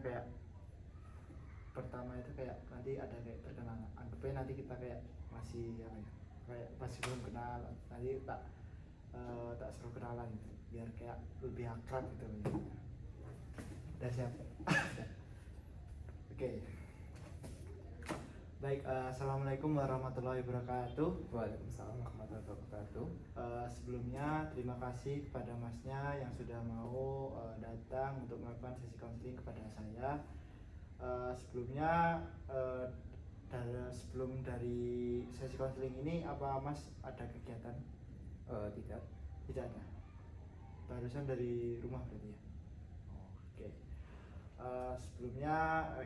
kayak pertama itu kayak nanti ada kayak perkenalan, anggapnya nanti kita kayak masih apa ya, kayak masih belum kenal, nanti tak suruh kenalan gitu biar kayak lebih akrab gitu ya. Udah siap? Oke. Baik, assalamualaikum warahmatullahi wabarakatuh. Waalaikumsalam warahmatullahi wabarakatuh. Sebelumnya terima kasih kepada masnya yang sudah mau datang untuk melakukan sesi konseling kepada saya. Sebelumnya sebelum dari sesi konseling ini apa mas ada kegiatan? Tidak. Tidak ada. Barusan dari rumah berarti ya. Oke. Sebelumnya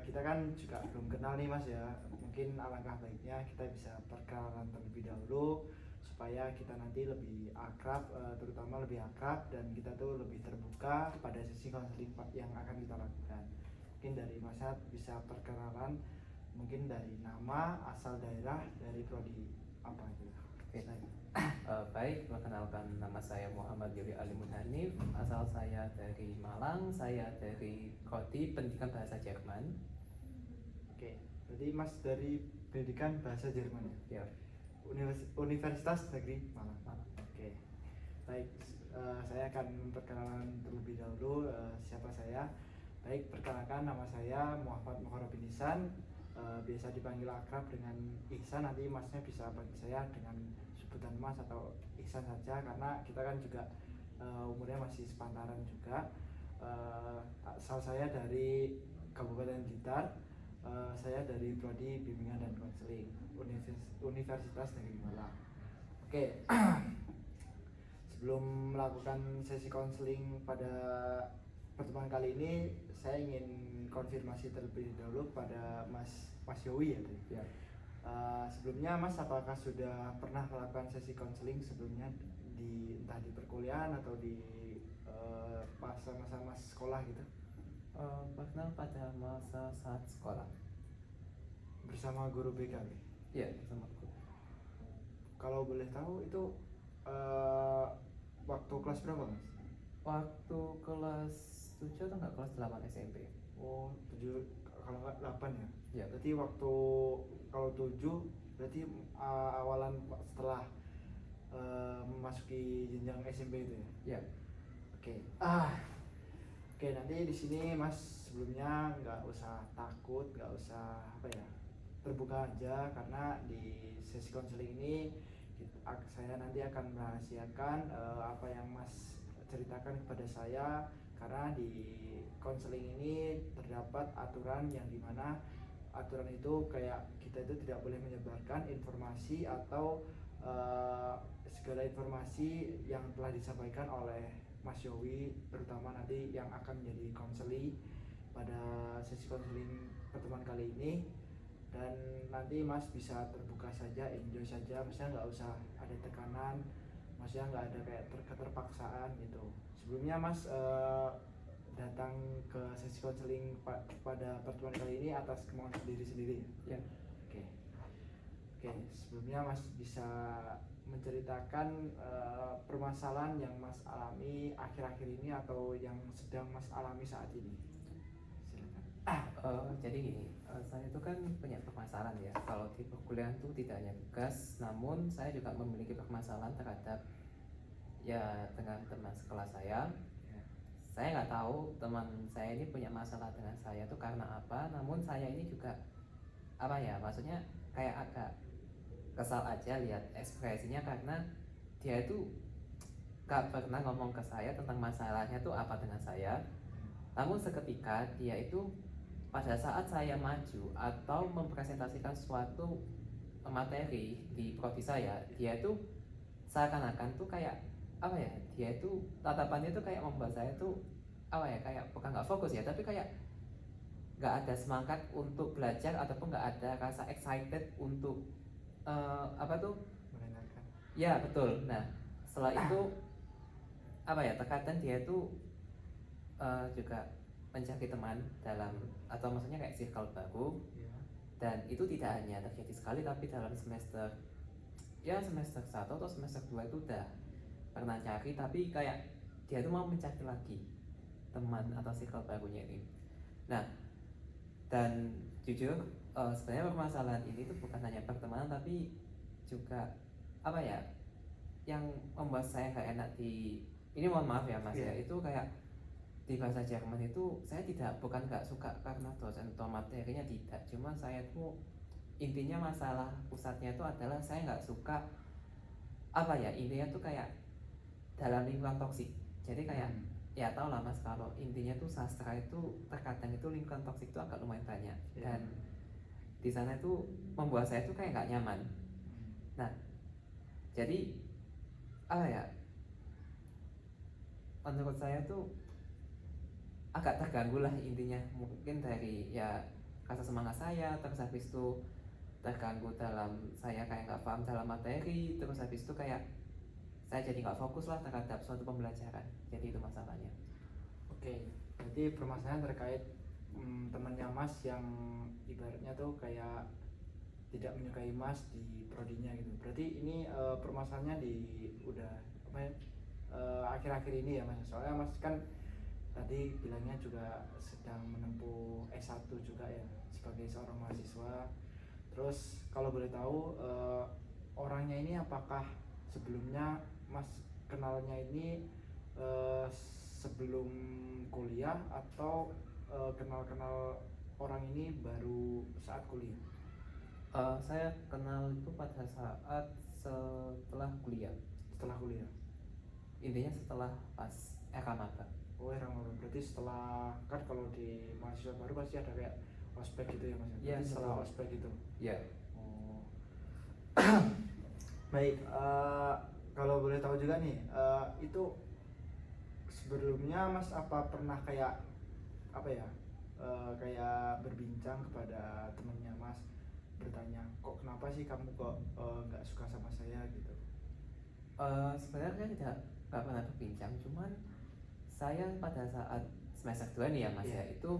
kita kan juga belum kenal nih mas ya. Mungkin alangkah baiknya kita bisa perkenalan terlebih dahulu supaya kita nanti lebih akrab, terutama lebih akrab dan kita tuh lebih terbuka pada sesi konseling yang akan kita lakukan. Mungkin dari Mas bisa perkenalan, mungkin dari nama, asal daerah, dari prodi apa gitu. Oke. Baik, perkenalkan nama saya Muhammad Yuri Alimun Hanif. Asal saya dari Malang, saya dari Prodi Pendidikan Bahasa Jerman. Oke, berarti Mas dari Pendidikan Bahasa Jerman ya? Ya. Universitas Negeri Malang. Oke, baik. Saya akan memperkenalkan terlebih dahulu siapa saya. Baik, perkenalkan nama saya Muhammad Muharrab bin Ihsan, biasa dipanggil akrab dengan Ihsan. Nanti masnya bisa panggil saya dengan sebutan mas atau Ihsan saja, karena kita kan juga umurnya masih sepantaran juga. Asal saya dari Kabupaten Blitar, saya dari Prodi Bimbingan dan Konseling Universitas Negeri Malang. Oke. Sebelum melakukan sesi konseling pada pertemuan kali ini, saya ingin konfirmasi terlebih dahulu pada Mas Yowi ya. Ya. Sebelumnya Mas apakah sudah pernah melakukan sesi konseling sebelumnya entah di perkuliahan atau di masa-masa Mas sekolah gitu? Pernah pada masa saat sekolah. Bersama guru BK? Iya, bersama guru. Kalau boleh tahu itu waktu kelas berapa Mas? Waktu kelas 7 atau enggak kelas 8 SMP. Oh, 7, kalau enggak 8 ya? Ya. Berarti waktu kalau 7 berarti awalan setelah memasuki jenjang SMP itu ya? Ya. Oke. Oke, nanti di sini Mas sebelumnya nggak usah takut, nggak usah apa ya, terbuka aja, karena di sesi konseling ini saya nanti akan merahasiakan apa yang Mas ceritakan kepada saya, karena di konseling ini terdapat aturan yang dimana aturan itu kayak kita itu tidak boleh menyebarkan informasi atau segala informasi yang telah disampaikan oleh Mas Yowi, terutama nanti yang akan menjadi konseli pada sesi konseling pertemuan kali ini. Dan nanti Mas bisa terbuka saja, enjoy saja, maksudnya nggak usah ada tekanan, maksudnya nggak ada kayak keterpaksaan gitu. Sebelumnya Mas datang ke sesi konseling pada pertemuan kali ini atas kemauan sendiri ya? Oke, sebelumnya Mas bisa menceritakan permasalahan yang Mas alami akhir-akhir ini atau yang sedang Mas alami saat ini. Silakan. Jadi gini, saya itu kan punya permasalahan ya. Kalau di perkuliahan itu tidak hanya tugas, namun saya juga memiliki permasalahan terhadap ya dengan teman sekelas saya. Saya nggak tahu teman saya ini punya masalah dengan saya itu karena apa, namun saya ini juga apa ya, maksudnya kayak agak kesal aja lihat ekspresinya, karena dia itu gak pernah ngomong ke saya tentang masalahnya tuh apa dengan saya, namun seketika dia itu pada saat saya maju atau mempresentasikan suatu materi di prodi saya, dia itu seakan-akan tuh kayak apa ya, dia itu tatapannya tuh kayak membuat saya tuh apa ya, kayak bukan nggak fokus ya, tapi kayak nggak ada semangat untuk belajar ataupun nggak ada rasa excited untuk apa tuh mendengarkan. Ya betul. Nah setelah itu apa ya, terkadang dia itu juga mencari teman dalam, atau maksudnya kayak circle baru, dan itu tidak hanya terjadi sekali, tapi dalam semester 1 atau semester 2 itu udah pernah cari, tapi kayak dia tuh mau mencari lagi teman atau circle barunya ini. Nah Dan jujur sebenarnya permasalahan ini tuh bukan hanya pertemanan tapi juga apa ya yang membuat saya nggak enak di ini, mohon maaf ya mas ya, Iya. itu kayak di bahasa Jerman itu saya bukan nggak suka karena dosen atau materinya, tidak, cuma saya tuh intinya masalah pusatnya itu adalah saya nggak suka apa ya, intinya tuh kayak dalam lingkungan toksik. Jadi kayak ya tau lah mas, kalau intinya tuh sastra itu terkadang itu lingkungan toksik itu agak lumayan banyak, Iya. dan di sana itu membuat saya tuh kayak nggak nyaman. Nah jadi apa ya, menurut saya tuh agak terganggu lah intinya, mungkin dari ya rasa semangat saya, terus habis itu terganggu dalam saya kayak nggak paham dalam materi, terus habis itu kayak saya jadi nggak fokus lah terhadap suatu pembelajaran. Jadi itu masalahnya. Oke, berarti permasalahan terkait temannya Mas yang ibaratnya tuh kayak tidak menyukai Mas di prodinya gitu. Berarti ini permasalahannya di udah apa ya, akhir-akhir ini ya Mas. Soalnya Mas kan tadi bilangnya juga sedang menempuh S1 juga ya sebagai seorang mahasiswa. Terus kalau boleh tahu orangnya ini apakah sebelumnya Mas kenalnya ini sebelum kuliah atau kenal-kenal orang ini baru saat kuliah? Saya kenal itu pada saat setelah kuliah. Setelah kuliah. Intinya setelah pas era maba. Oh, era maba. Berarti setelah, kan kalau di mahasiswa baru pasti ada kayak ospek gitu ya Mas. Iya, Berarti setelah betul. ospek gitu. Iya. Oh. Baik, kalau boleh tahu juga nih, itu sebelumnya Mas apa pernah kayak apa ya, kayak berbincang kepada temennya Mas, bertanya kok kenapa sih kamu kok nggak suka sama saya gitu? Sebenarnya nggak pernah berbincang, cuman saya pada saat semester 2 nih ya mas ya, itu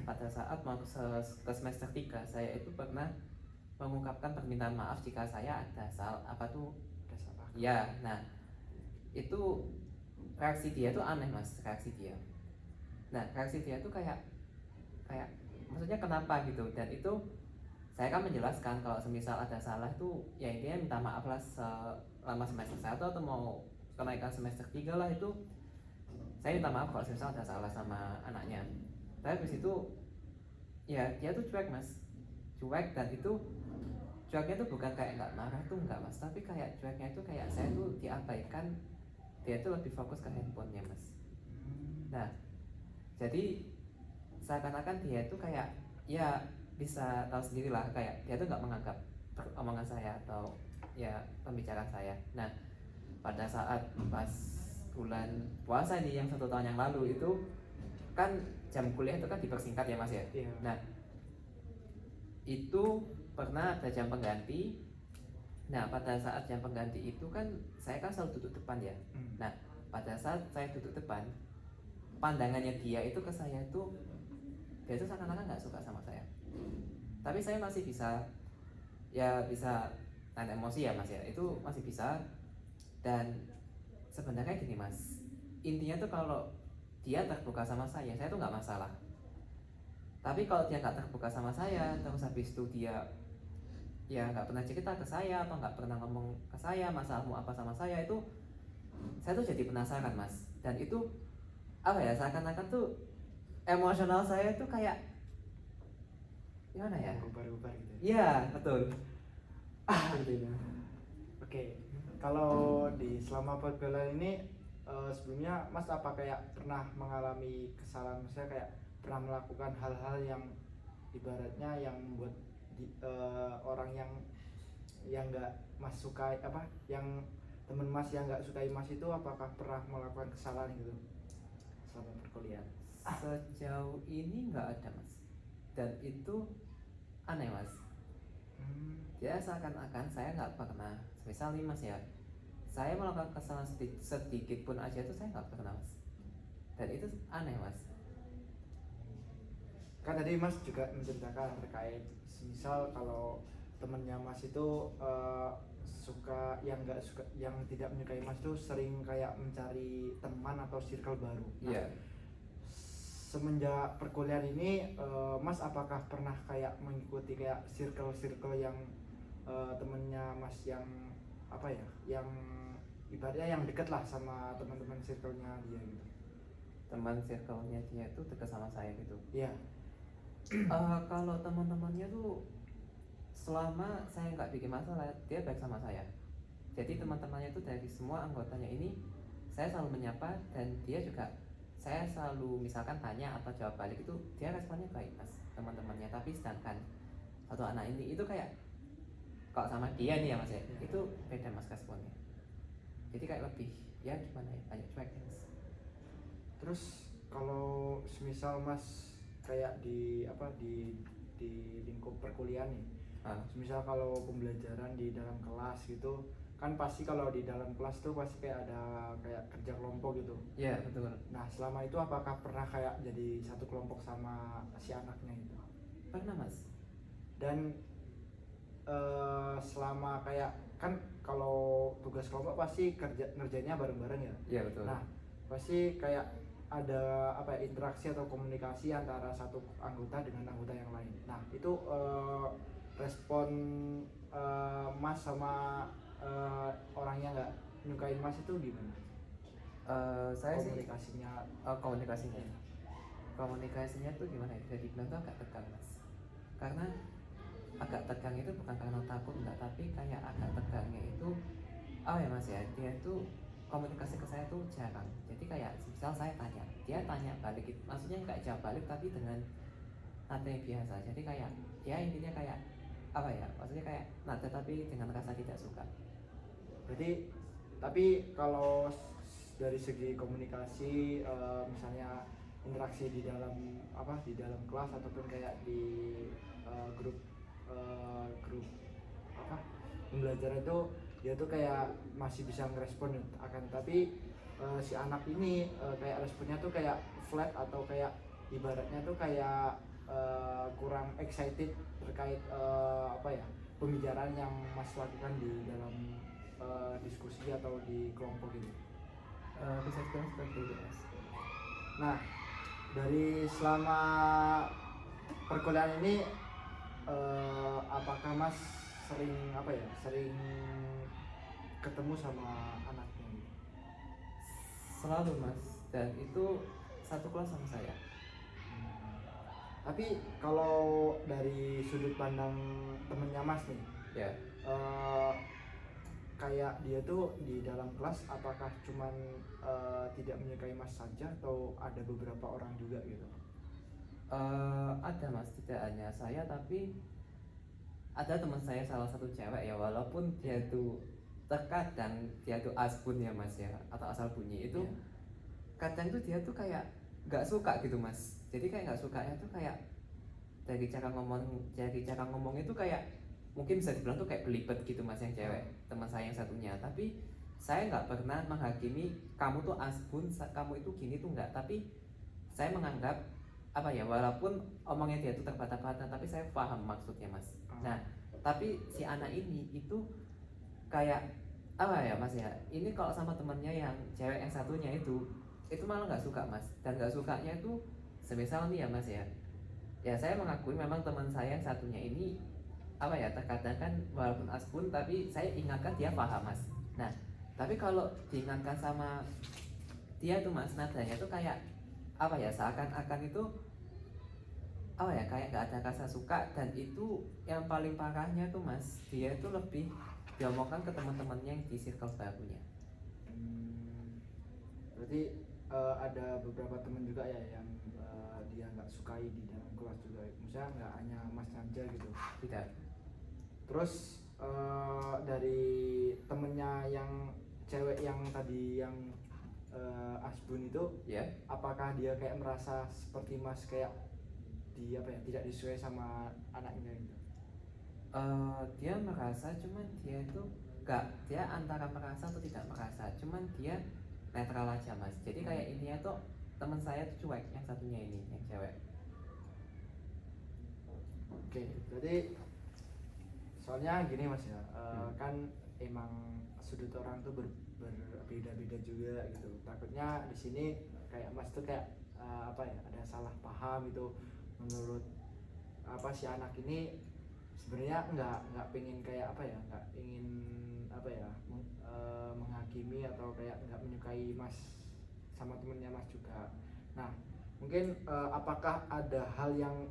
pada saat mau ke semester 3 saya itu pernah mengungkapkan permintaan maaf jika saya ada apa tuh Ada salah. ya. Nah itu reaksi dia tuh aneh mas, reaksi dia. Nah reaksi dia tuh kayak maksudnya kenapa gitu, dan itu saya kan menjelaskan kalau semisal ada salah tuh ya intinya minta maaf lah selama semester 1 atau mau kenaikan semester 3 lah, itu saya minta maaf kalau semisal ada salah sama anaknya. Tapi habis itu ya dia tuh cuek mas, cuek, dan itu cueknya tuh bukan kayak nggak marah tuh nggak mas, tapi kayak cueknya itu kayak saya tuh diabaikan, dia tuh lebih fokus ke handphonenya mas. Nah jadi seakan-akan dia tuh kayak ya bisa tahu sendiri lah, kayak dia tuh nggak menganggap omongan saya atau ya pembicaraan saya. Nah pada saat pas bulan puasa nih yang 1 tahun yang lalu itu kan jam kuliah itu kan dipersingkat ya mas ya. Iya. Nah itu pernah ada jam pengganti. Nah pada saat jam pengganti itu kan saya kan selalu duduk depan ya. Nah pada saat saya duduk depan, pandangannya dia itu ke saya itu, dia itu seakan-akan nggak suka sama saya. Tapi saya masih bisa nahan emosi ya mas ya, itu masih bisa. Dan sebenarnya gini mas, intinya tuh kalau dia terbuka sama saya tuh nggak masalah. Tapi kalau dia nggak terbuka sama saya, terus habis itu dia ya nggak pernah cerita ke saya atau nggak pernah ngomong ke saya masalahmu apa sama saya, itu saya tuh jadi penasaran mas. Dan itu apa ya, seakan-akan tuh emosional saya tuh kayak gimana ya? Gubar-gubar gitu. Iya betul. Gitu ya. Oke, kalau di selama pergaulan ini sebelumnya Mas apa kayak pernah mengalami kesalahan, misalnya kayak pernah melakukan hal-hal yang ibaratnya yang membuat orang yang nggak Mas sukai, apa yang temen Mas yang nggak sukai Mas itu, apakah pernah melakukan kesalahan gitu selama perkuliahan? Sejauh ini nggak ada mas, dan itu aneh mas. Ya seakan-akan saya nggak pernah, misal nih mas ya, saya melakukan kesalahan sedikit pun aja itu saya nggak pernah mas, dan itu aneh mas. Kan tadi Mas juga menceritakan terkait misal kalau temennya Mas itu suka yang nggak suka, yang tidak menyukai Mas itu sering kayak mencari teman atau circle baru. Nah, Iya. semenjak perkuliahan ini Mas apakah pernah kayak mengikuti kayak circle-circle yang temennya Mas yang apa ya, yang ibaratnya yang deket lah sama teman-teman circle-nya dia gitu? Teman circle-nya dia tuh dekat sama saya gitu. Iya. Kalau teman-temannya tuh selama saya nggak bikin masalah, dia baik sama saya. Jadi teman-temannya tuh dari semua anggotanya ini saya selalu menyapa, dan dia juga saya selalu misalkan tanya atau jawab balik itu dia responnya baik mas teman-temannya. Tapi sedangkan satu anak ini itu kayak kalau sama dia nih ya mas ya, itu beda mas responnya. Jadi kayak lebih ya gimana ya, banyak cueknya mas. Terus kalau semisal Mas kayak di apa di lingkup perkuliahan nih, semisal kalau pembelajaran di dalam kelas gitu kan pasti kalau di dalam kelas tuh pasti kayak ada kayak kerja kelompok gitu. Iya betul. Nah selama itu apakah pernah kayak jadi satu kelompok sama si anaknya itu? Pernah mas. Dan selama kayak kan kalau tugas kelompok pasti ngerjainnya bareng-bareng ya. Iya betul. Nah pasti kayak ada apa ya, interaksi atau komunikasi antara satu anggota dengan anggota yang lain. Nah itu respon Mas sama orangnya nggak nyukain Mas itu gimana? Saya komunikasinya sih komunikasinya tuh gimana ya, jadi bilang tuh agak tegang mas. Karena agak tegang itu bukan karena takut enggak, tapi kayak agak tegangnya itu ya mas ya, dia itu komunikasi ke saya tuh jarang. Jadi kayak misal saya tanya, dia tanya balik, maksudnya nggak jawab balik tapi dengan nada yang biasa. Jadi kayak ya intinya kayak apa ya, maksudnya kayak nada tapi dengan rasa tidak suka. Berarti tapi kalau dari segi komunikasi misalnya interaksi di dalam apa di dalam kelas ataupun kayak di grup apa pembelajaran itu dia tuh kayak masih bisa ngerespon akan, tapi si anak ini kayak responnya tuh kayak flat atau kayak ibaratnya tuh kayak kurang excited terkait apa ya pembicaraan yang Mas lakukan di dalam diskusi atau di kelompok ini. Bisa dibilang seperti itu mas. Nah dari selama perkuliahan ini apakah Mas sering apa ya sering ketemu sama anaknya gitu? Selalu mas, dan itu satu kelas sama saya. Tapi kalau dari sudut pandang temennya Mas nih Ya. Kayak dia tuh di dalam kelas apakah cuman tidak menyukai Mas saja atau ada beberapa orang juga gitu? Ada mas, tidak hanya saya tapi ada teman saya salah satu cewek ya, walaupun dia tuh terkadang dia tuh asbun ya mas ya, atau asal bunyi itu kadang tuh dia tuh kayak nggak suka gitu mas. Jadi kayak nggak sukanya tuh kayak dari cara ngomong itu kayak mungkin bisa dibilang tuh kayak belibet gitu mas, yang cewek teman saya yang satunya. Tapi saya nggak pernah menghakimi kamu tuh asbun, kamu itu gini tuh nggak, tapi saya menganggap apa ya, walaupun omongnya dia tuh terbata-bata tapi saya paham maksudnya mas. Nah tapi si anak ini itu kayak apa ya mas ya, ini kalau sama temennya yang cewek yang satunya itu malah nggak suka mas. Dan nggak sukanya itu semisal nih ya mas ya, ya saya mengakui memang teman saya yang satunya ini apa ya, terkadang kan walaupun asbun tapi saya ingatkan dia paham mas. Nah tapi kalau diingatkan sama dia tuh mas, nadanya tuh kayak apa ya, seakan-akan itu apa ya, kayak nggak ada rasa suka. Dan itu yang paling parahnya tuh mas, dia itu lebih diomongkan ke teman-temannya yang di circle barunya. Berarti ada beberapa teman juga ya yang dia nggak sukai di dalam kelas juga, misalnya nggak hanya Mas saja gitu? Tidak. Terus dari temennya yang cewek yang tadi yang asbun itu, apakah dia kayak merasa seperti Mas kayak di apa ya, tidak disesuai sama anaknya gitu? Dia merasa, cuman dia itu dia antara merasa atau tidak merasa, cuman dia netral aja mas. Jadi kayak intinya tuh teman saya tuh cuek, yang satunya ini yang cewek. Oke, jadi soalnya gini mas ya, kan emang sudut orang tuh berbeda-beda juga gitu. Takutnya di sini kayak mas tuh kayak apa ya, ada salah paham itu menurut apa si anak ini sebenarnya nggak pengen kayak apa ya, nggak ingin apa ya menghakimi atau kayak nggak menyukai Mas sama temennya Mas juga. Nah mungkin apakah ada hal yang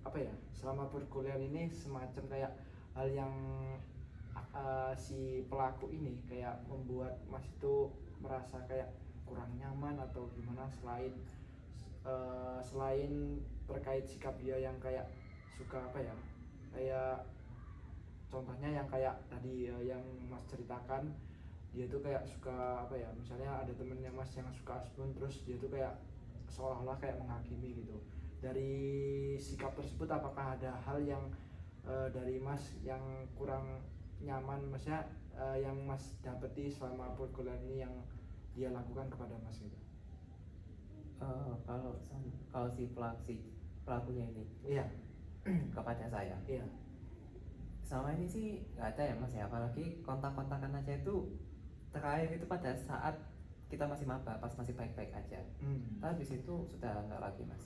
apa ya selama perkuliahan ini semacam kayak hal yang si pelaku ini kayak membuat Mas itu merasa kayak kurang nyaman atau gimana selain terkait sikap dia yang kayak suka apa ya, kayak contohnya yang kayak tadi yang Mas ceritakan, dia tuh kayak suka apa ya, misalnya ada temennya Mas yang suka asbun terus dia tuh kayak seolah-olah kayak menghakimi gitu. Dari sikap tersebut apakah ada hal yang dari Mas yang kurang nyaman, maksudnya yang Mas dapeti selama perkuliahan ini yang dia lakukan kepada Mas gitu? Kalau si pelakunya ini Iya. kepada saya, Iya. selama ini sih nggak ada ya Mas ya, apalagi kontak-kontakan aja itu terakhir itu pada saat kita masih maba, pas masih baik-baik aja. Tapi habis itu sudah nggak lagi Mas.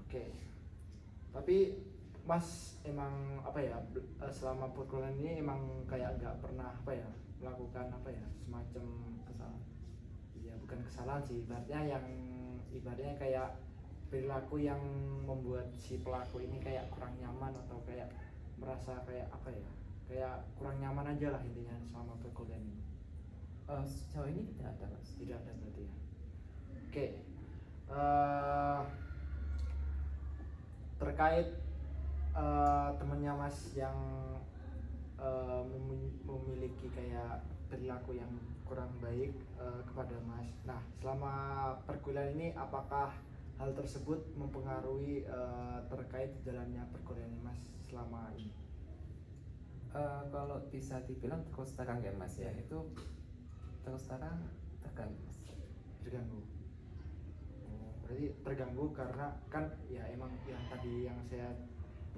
Oke. Tapi Mas emang apa ya selama perkuliahan ini emang kayak nggak pernah apa ya melakukan apa ya semacam Kesalahan. ya bukan kesalahan sih, ibaratnya kayak perilaku yang membuat si pelaku ini kayak kurang nyaman atau kayak merasa kayak apa ya, kayak kurang nyaman aja lah intinya selama perkuliahan ini. Sejauh ini tidak ada Mas. Tidak ada berarti ya. Oke. Eh, terkait temennya Mas yang memiliki kayak perilaku yang kurang baik kepada Mas. Nah, selama perkuliahan ini apakah hal tersebut mempengaruhi terkait jalannya perkuliahan Mas selama ini? Kalau bisa dibilang terus terang ya Mas ya, itu terus terang terganggu Mas. Terganggu. Oh, berarti terganggu karena kan ya emang yang tadi yang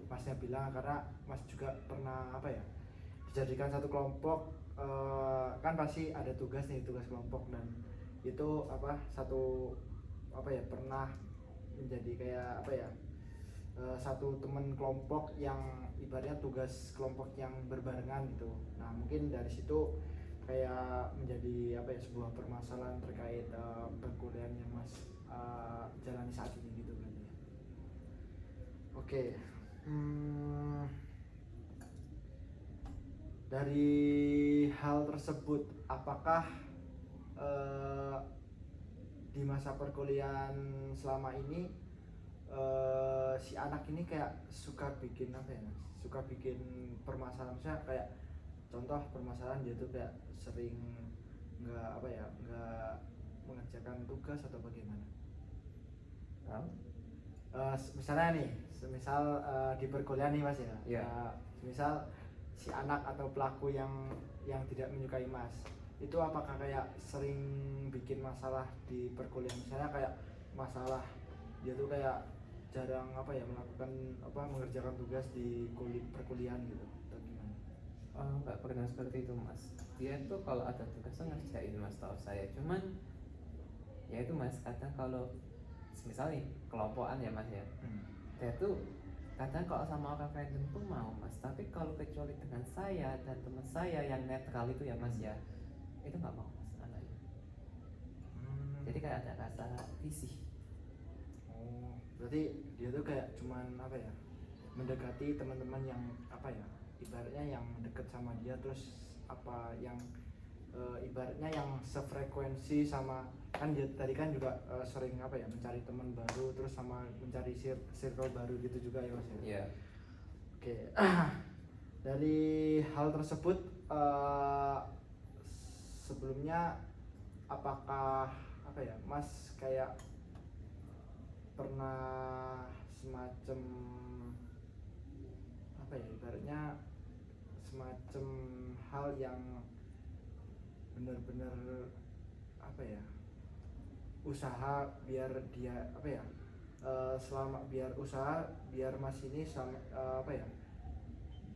Masnya bilang, karena Mas juga pernah apa ya dijadikan satu kelompok, kan pasti ada tugas kelompok, dan itu apa satu apa ya pernah menjadi kayak apa ya satu teman kelompok yang ibaratnya tugas kelompok yang berbarengan gitu. Nah mungkin dari situ kayak menjadi apa ya sebuah permasalahan terkait perkuliahan yang Mas jalani saat ini gitu berarti ya. Oke. Dari hal tersebut apakah di masa perkuliahan selama ini si anak ini kayak suka bikin apa ya Mas? Suka bikin permasalahan, misalnya kayak contoh permasalahan dia tuh kayak sering nggak mengerjakan tugas atau bagaimana? Misalnya nih, semisal di perkuliahan nih Mas ya, Yeah. misal si anak atau pelaku yang tidak menyukai Mas, itu apakah kayak sering bikin masalah di perkuliahan, misalnya kayak masalah dia tuh kayak jarang apa ya melakukan apa mengerjakan tugas di perkuliahan gitu atau gimana? Nggak pernah seperti itu Mas. Dia tuh kalau ada tugasnya ngerjain Mas, tahu saya. Cuman ya itu Mas, kadang kalau misalnya kelompokan ya Mas ya, dia tuh kadang kalau sama orang random tuh mau Mas, tapi kalau kecuali dengan saya dan teman saya yang netral itu ya Mas ya, itu nggak mau Mas anaknya. Jadi kayak ada rasa risih. Oh, berarti dia tuh kayak cuman apa ya mendekati teman-teman yang apa ya ibaratnya yang deket sama dia, terus apa yang ibaratnya yang sefrekuensi sama, kan dia tadi kan juga sering apa ya mencari teman baru, terus sama mencari circle baru gitu juga ya Mas ya? Iya. Oke. Dari hal tersebut sebelumnya apakah apa ya Mas kayak pernah semacam apa ya ibaratnya semacam hal yang benar-benar apa ya usaha biar dia apa ya biar Mas ini sama apa ya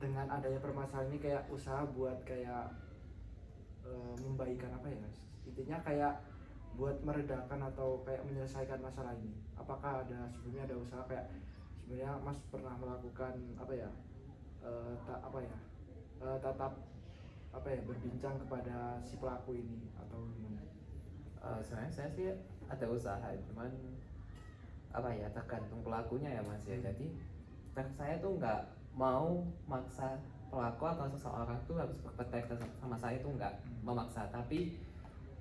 dengan adanya permasalahan ini kayak usaha buat kayak membaikan apa ya intinya kayak buat meredakan atau kayak menyelesaikan masalah ini? Apakah sebelumnya ada usaha kayak sebenarnya Mas pernah melakukan apa ya, tatap apa ya, berbincang kepada si pelaku ini atau gimana? Sebenarnya saya sih ada usaha, cuman apa ya, tergantung pelakunya ya Mas ya. Jadi saya tuh nggak mau maksa pelaku atau seseorang tuh harus berpetek sama saya, tuh nggak memaksa. Tapi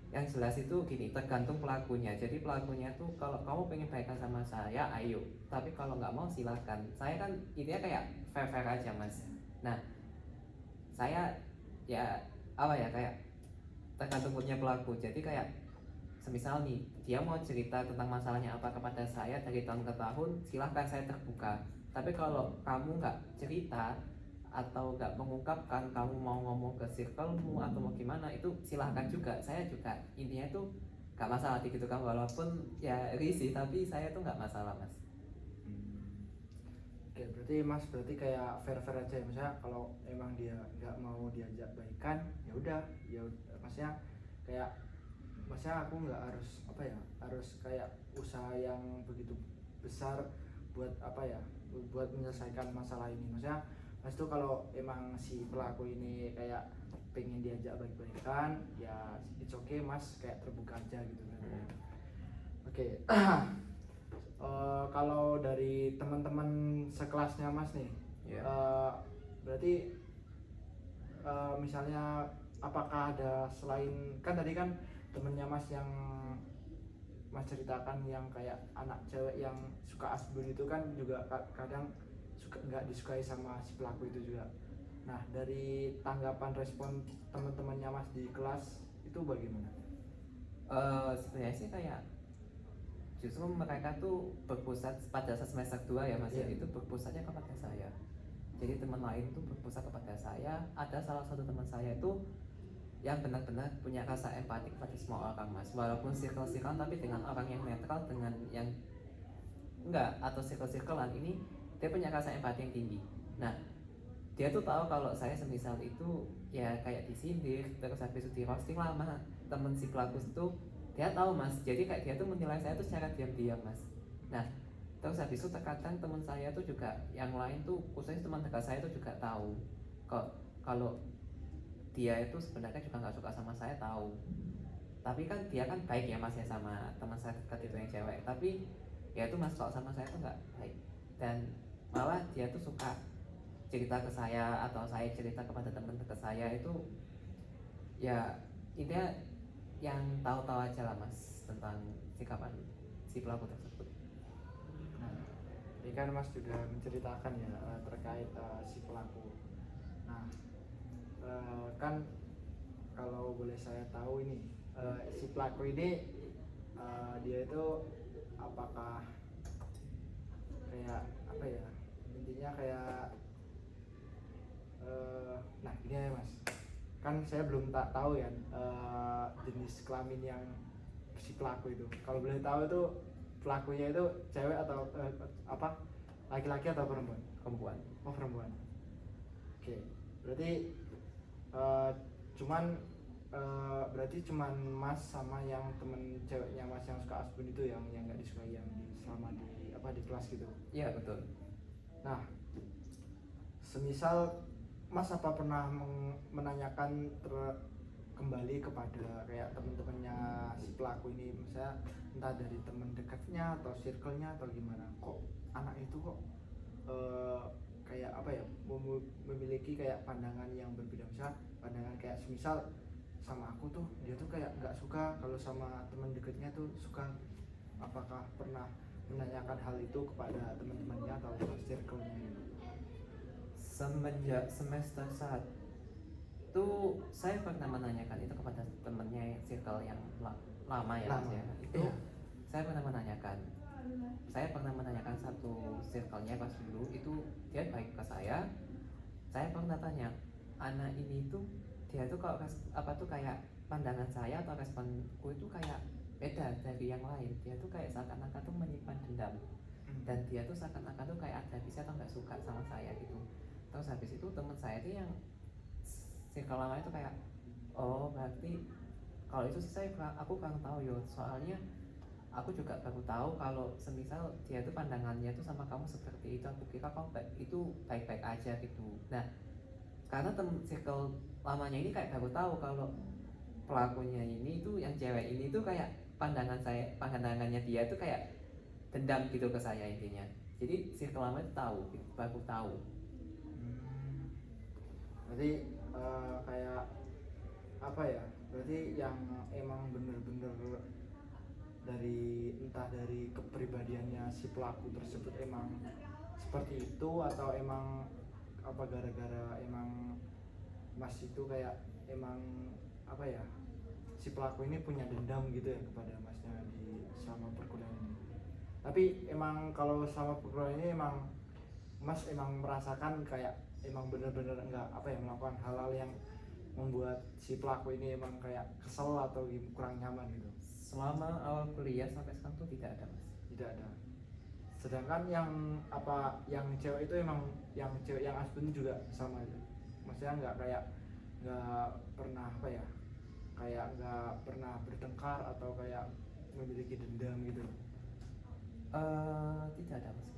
yang jelas itu gini, tergantung pelakunya. Jadi pelakunya tuh kalau kamu pengen baikan sama saya, ayo. Tapi kalau nggak mau silahkan. Saya kan intinya kayak fair-fair aja Mas. Nah, saya ya apa ya, kayak tergantung punya pelaku. Jadi kayak semisal nih, dia mau cerita tentang masalahnya apa kepada saya dari tahun ke tahun, silahkan, saya terbuka. Tapi kalau kamu nggak cerita atau nggak mengungkapkan, kamu mau ngomong ke circlemu atau mau gimana, itu silahkan juga. Saya juga intinya itu nggak masalah gitu kan, walaupun ya risih, tapi saya tuh nggak masalah Mas. Oke, berarti Mas kayak fair-fair aja ya. Misalnya kalau emang dia nggak mau diajak baikan, ya udah, maksudnya kayak aku nggak harus apa ya, harus kayak usaha yang begitu besar buat apa ya, buat menyelesaikan masalah ini. Maksudnya Mas tuh kalau emang si pelaku ini kayak pengen diajak baik-baikan, ya it's okay Mas, kayak terbuka aja gitu kan. Oke. Kalau dari teman-teman sekelasnya Mas nih, berarti misalnya apakah ada selain, kan tadi kan temennya Mas yang Mas ceritakan yang kayak anak cewek yang suka asbun itu kan juga kadang suka nggak disukai sama si pelaku itu juga. Nah, dari tanggapan respon teman-temannya Mas di kelas itu bagaimana? Sebenarnya sih kayak justru mereka tuh berpusat pada semester 2 ya Mas, itu berpusatnya kepada saya. Jadi teman lain tuh berpusat kepada saya. Ada salah satu teman saya itu yang benar-benar punya rasa empati kepada semua orang Mas, walaupun circle-circle tapi dengan orang yang netral, dengan yang enggak atau circle-circlean ini, dia punya rasa empati yang tinggi. Nah, dia tuh tahu kalau saya semisal itu ya kayak disindir, terus habis itu di roasting lah sama temen si pelaku itu, dia tahu Mas. Jadi kayak dia tuh menilai saya tuh secara diam-diam Mas. Nah, terus habis itu terkadang teman saya tuh juga yang lain tuh, khususnya teman dekat saya tuh juga tahu kok kalau dia itu sebenarnya juga nggak suka sama saya, tahu. Tapi kan dia kan baik ya Mas ya sama teman saya dekat itu yang cewek. Tapi ya itu Mas, kalau sama saya tuh nggak baik. Dan malah dia tuh suka cerita ke saya atau saya cerita kepada teman dekat saya itu, ya intinya yang tahu-tahu aja lah Mas tentang sikapan si pelaku tersebut. Nah, ini kan Mas juga menceritakan ya terkait si pelaku. Nah, kan kalau boleh saya tahu ini, si pelaku ini dia itu apakah kayak apa ya, intinya kayak nah gini ya Mas, kan saya belum tak tahu ya jenis kelamin yang si pelaku itu. Kalau boleh tahu itu pelakunya itu cewek atau apa, laki-laki atau perempuan? Perempuan. Oh, perempuan. Oke, berarti berarti cuman Mas sama yang temen ceweknya Mas yang suka asbun itu yang nggak disukai, yang selama di kelas gitu? Iya betul. Nah, semisal Mas apa pernah menanyakan kembali kepada kayak teman-temannya si pelaku ini, misalnya entah dari teman dekatnya atau circle-nya atau gimana, kok anak itu kok kayak apa ya, memiliki kayak pandangan yang berbeda. Misalnya pandangan kayak semisal sama aku tuh dia tuh kayak nggak suka, kalau sama teman dekatnya tuh suka. Apakah pernah menanyakan hal itu kepada teman-temannya atau circle-nya gitu? Semenjak semester 1 saya pernah menanyakan itu kepada temennya circle yang lama ya Mas ya. Itu saya pernah menanyakan. Saya pernah menanyakan satu circle-nya pas dulu itu, dia baik ke saya. Saya pernah tanya, anak ini tuh dia tuh kalau apa tuh kayak pandangan saya atau responku itu kayak beda dari yang lain. Dia tuh kayak seakan-akan tuh menyimpan dendam, dan dia tuh seakan-akan tuh kayak ada bisa atau nggak suka sama saya gitu. Terus habis itu teman saya tuh yang circle lama itu kayak, oh berarti Kalau itu sih aku kurang tahu yo, soalnya aku juga baru tahu kalau semisal dia tuh pandangannya tuh sama kamu seperti itu, aku kira kamu itu baik-baik aja gitu. Nah, karena circle lamanya ini kayak baru tahu kalau pelakunya ini tuh yang cewek ini tuh kayak pandangannya dia tuh kayak dendam gitu ke saya intinya. Jadi circle lama itu tahu gitu, baru tahu. Berarti kayak apa ya, berarti yang emang bener-bener dari entah dari kepribadiannya si pelaku tersebut emang seperti itu, atau emang apa gara-gara emang mas itu kayak emang apa ya, si pelaku ini punya dendam gitu ya kepada masnya di selama perkuliahan ini. Tapi emang kalau selama perkuliahan ini emang mas emang merasakan kayak emang bener-bener enggak apa ya, melakukan hal-hal yang membuat si pelaku ini emang kayak kesel atau kurang nyaman gitu? Selama awal kuliah sampai sekarang tuh tidak ada mas. Tidak ada. Sedangkan yang apa, yang cewek itu emang, yang cewek yang Asbun juga sama aja, maksudnya nggak pernah apa ya, kayak nggak pernah bertengkar atau kayak memiliki dendam gitu? Tidak ada mas.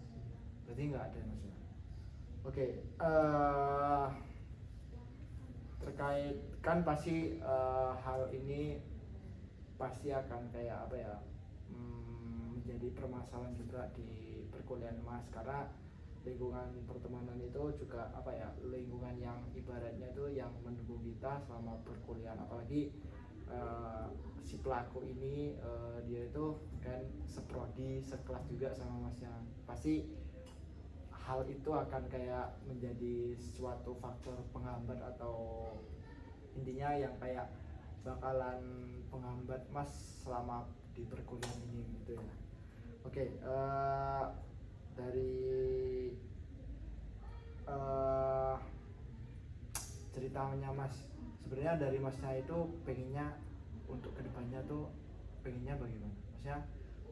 Berarti nggak ada maksudnya. Oke, terkait kan pasti hal ini pasti akan kayak apa ya, menjadi permasalahan juga di perkuliahan mas, karena lingkungan pertemanan itu juga apa ya, lingkungan yang ibaratnya itu yang mendukung kita selama perkuliahan. Apalagi si pelaku ini dia itu kan seprodi sekelas juga sama masnya, pasti hal itu akan kayak menjadi suatu faktor penghambat, atau intinya yang kayak bakalan penghambat mas selama di perkuliahan ini gitu ya. Oke, dari ceritanya mas, sebenarnya dari masnya itu pengennya untuk kedepannya tuh pengennya bagaimana? Maksudnya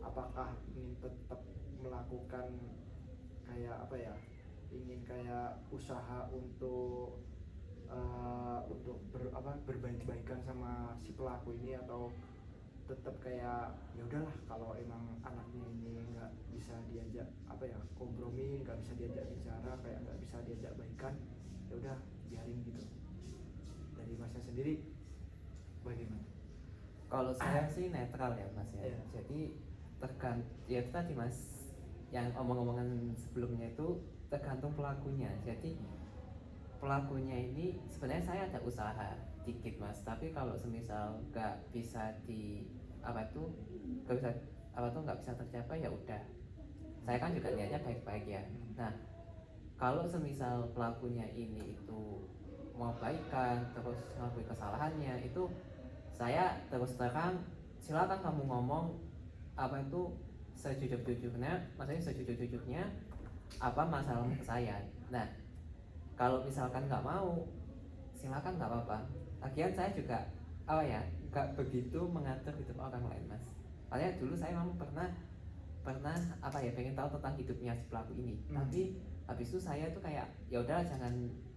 apakah ingin tetap melakukan kayak apa ya, ingin kayak usaha untuk berbaik-baikan sama si pelaku ini, atau tetap kayak ya udahlah kalau emang anaknya ini nggak bisa diajak apa ya, kompromi, nggak bisa diajak bicara, kayak nggak bisa diajak baikan, ya udah biarin gitu? Dari masnya sendiri bagaimana? Kalau saya sih netral ya mas ya. Yeah. Jadi ya itu tadi mas, yang omong-omongan sebelumnya itu tergantung pelakunya. Jadi pelakunya ini sebenarnya saya ada usaha dikit mas, tapi kalau semisal nggak bisa nggak bisa tercapai ya udah, saya kan juga niatnya baik-baik ya. Nah, kalau semisal pelakunya ini itu mau baikan terus ngakui kesalahannya, itu saya terus terang silakan kamu ngomong sejujur-jujurnya, maksudnya sejujur-jujurnya apa masalahmu ke saya. Nah, kalau misalkan nggak mau, silakan, nggak apa-apa. Lagian saya juga nggak begitu mengatur hidup orang lain mas. Soalnya dulu saya memang pernah pengen tahu tentang hidupnya si pelaku ini. Tapi habis itu saya tuh kayak ya udah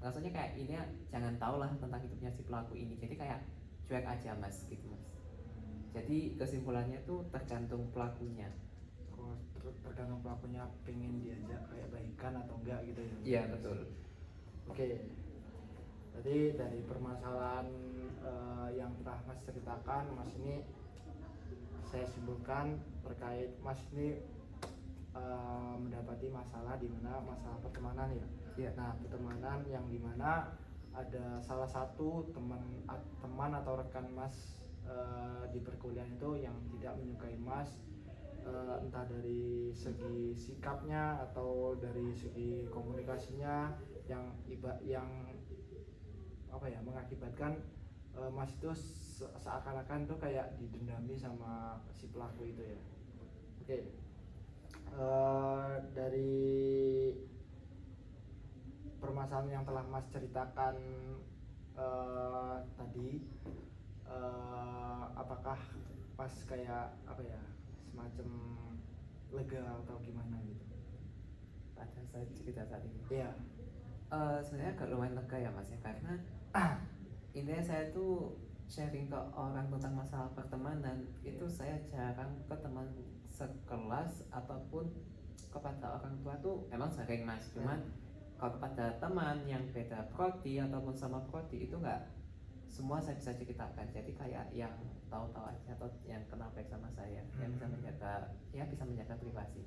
maksudnya kayak ini jangan tahu lah tentang hidupnya si pelaku ini. Jadi kayak cuek aja mas gitu mas. Jadi kesimpulannya tuh tergantung pelakunya. Tergantung pelakunya pengen diajak kayak baikan atau enggak gitu ya? Iya betul. Oke, jadi dari permasalahan yang telah mas ceritakan, mas ini saya simpulkan terkait mas ini mendapati masalah di mana masalah pertemanan ya. Yeah. Nah, pertemanan yang dimana ada salah satu teman atau rekan mas di perkuliahan itu yang tidak menyukai mas, entah dari segi sikapnya atau dari segi komunikasinya, yang apa ya, mengakibatkan mas itu seakan-akan tuh kayak didendami sama si pelaku itu ya. Oke, dari permasalahan yang telah mas ceritakan tadi, apakah pas kayak apa ya, semacam lega atau gimana gitu Pada saat cerita saat ini? Iya. Sebenarnya agak lumayan lega ya mas ya, karena intinya saya tuh sharing ke orang tentang masalah pertemanan itu saya jarang ke teman sekelas ataupun kepada orang tua tuh emang sering mas, cuman kalau kepada teman yang beda prodi ataupun sama prodi itu enggak semua saya bisa ceritakan, jadi kayak yang tahu-tahu aja atau yang kenal baik sama saya yang bisa menjaga bisa menjaga privasi.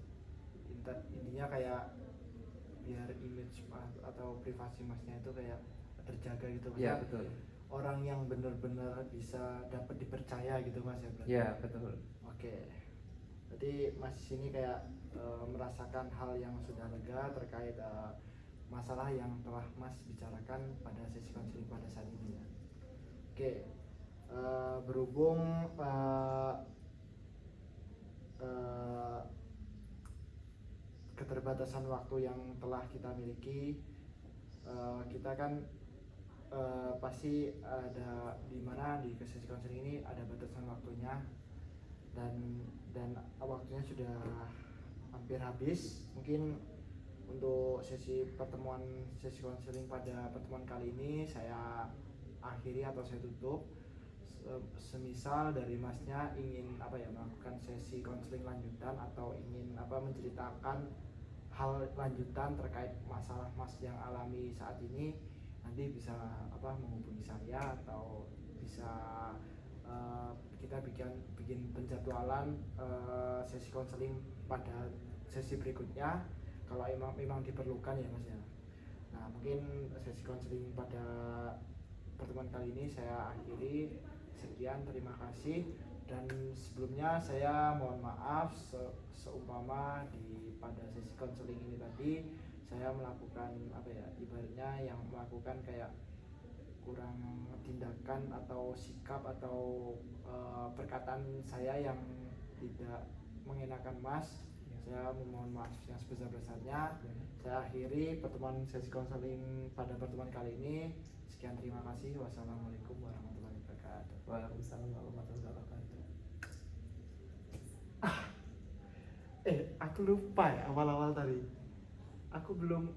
Intinya kayak biar image atau privasi masnya itu kayak terjaga gitu mas. Iya betul. Orang yang benar-benar bisa dapat dipercaya gitu mas ya berarti. Iya betul. Oke. Jadi mas sini kayak merasakan hal yang sudah lega terkait masalah yang telah mas bicarakan pada sesi konseling pada saat ini ya. Oke. Berhubung keterbatasan waktu yang telah kita miliki, kita kan pasti ada di mana di sesi konseling ini ada batasan waktunya dan waktunya sudah hampir habis. Mungkin untuk sesi konseling pada pertemuan kali ini saya akhiri atau saya tutup. Semisal dari masnya ingin melakukan sesi konseling lanjutan atau ingin menceritakan hal lanjutan terkait masalah mas yang alami saat ini, nanti bisa menghubungi saya atau bisa kita bikin penjadwalan sesi konseling pada sesi berikutnya kalau memang diperlukan ya mas ya. Nah mungkin sesi konseling pada pertemuan kali ini saya akhiri. Sekian, terima kasih. Dan sebelumnya saya mohon maaf seumpama pada sesi konseling ini tadi saya melakukan ibaratnya yang melakukan kayak kurang tindakan atau sikap atau perkataan saya yang tidak mengenakan mas. Saya memohon maaf yang sebesar-besarnya. Saya akhiri pertemuan sesi konseling pada pertemuan kali ini. Sekian, terima kasih. Wassalamualaikum warahmatullahi wabarakatuh. Waalaikumsalam warahmatullahi wabarakatuh. Aku lupa ya awal-awal tadi. Aku belum